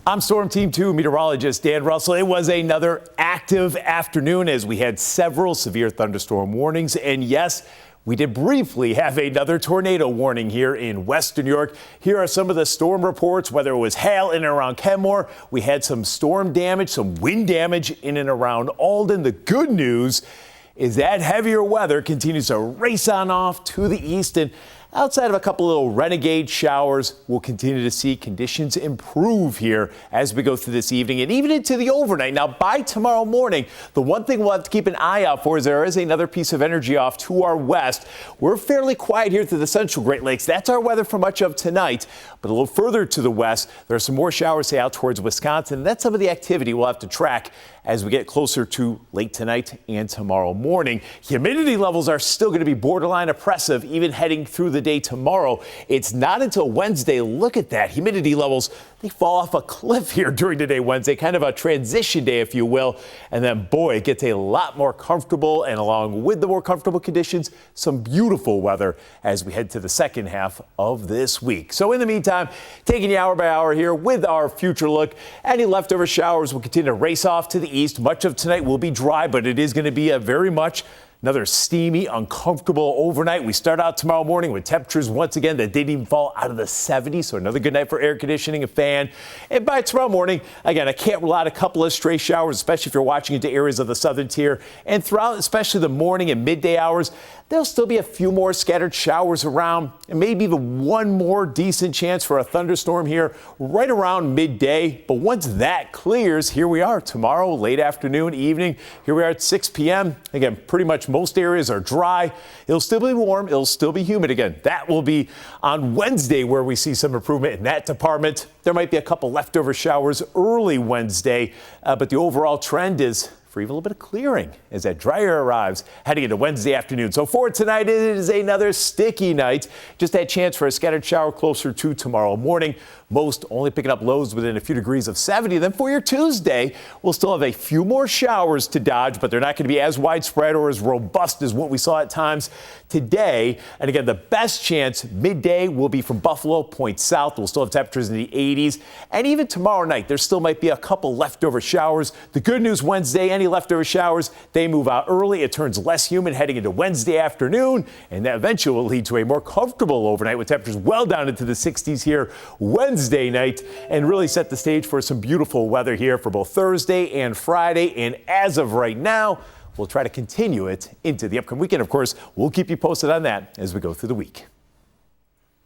I'm Storm Team 2 meteorologist Dan Russell. It was another active afternoon as we had several severe thunderstorm warnings. And yes, we did briefly have another tornado warning here in western New York. Here are some of the storm reports, whether it was hail in and around Kenmore. We had some storm damage, some wind damage in and around Alden. The good news is that heavier weather continues to race on off to the east, and outside of a couple little renegade showers, we'll continue to see conditions improve here as we go through this evening and even into the overnight. Now, by tomorrow morning, the one thing we'll have to keep an eye out for is there is another piece of energy off to our west. We're fairly quiet here through the central Great Lakes. That's our weather for much of tonight. But a little further to the west, there are some more showers, say, out towards Wisconsin. And that's some of the activity we'll have to track as we get closer to late tonight and tomorrow morning. Humidity levels are still going to be borderline oppressive, even heading through the day tomorrow. It's not until Wednesday. Look at that. Humidity levels, they fall off a cliff here during the day Wednesday, kind of a transition day, if you will. And then, boy, it gets a lot more comfortable. And along with the more comfortable conditions, some beautiful weather as we head to the second half of this week. So in the meantime, taking you hour by hour here with our future look. Any leftover showers will continue to race off to the east. Much of tonight will be dry, but it is going to be a very much another steamy, uncomfortable overnight. We start out tomorrow morning with temperatures once again that didn't even fall out of the 70s. So another good night for air conditioning and fan. And by tomorrow morning, again, I can't rule out a couple of stray showers, especially if you're watching into areas of the southern tier. And throughout, especially the morning and midday hours, there'll still be a few more scattered showers around, and maybe even one more decent chance for a thunderstorm here right around midday. But once that clears, here we are tomorrow, late afternoon, evening. Here we are at 6 p.m. Again, pretty much most areas are dry. It'll still be warm. It'll still be humid again. That will be on Wednesday where we see some improvement in that department. There might be a couple leftover showers early Wednesday, but the overall trend is for even a little bit of clearing as that dry air arrives heading into Wednesday afternoon. So for tonight, it is another sticky night. Just that chance for a scattered shower closer to tomorrow morning. Most only picking up lows within a few degrees of 70. Then for your Tuesday, we'll still have a few more showers to dodge, but they're not going to be as widespread or as robust as what we saw at times today. And again, the best chance midday will be from Buffalo, point south. We'll still have temperatures in the 80s. And even tomorrow night, there still might be a couple leftover showers. The good news Wednesday, any leftover showers, they move out early. It turns less humid heading into Wednesday afternoon, and that eventually will lead to a more comfortable overnight with temperatures well down into the 60s here Wednesday night, and really set the stage for some beautiful weather here for both Thursday and Friday. And as of right now, we'll try to continue it into the upcoming weekend. Of course, we'll keep you posted on that as we go through the week.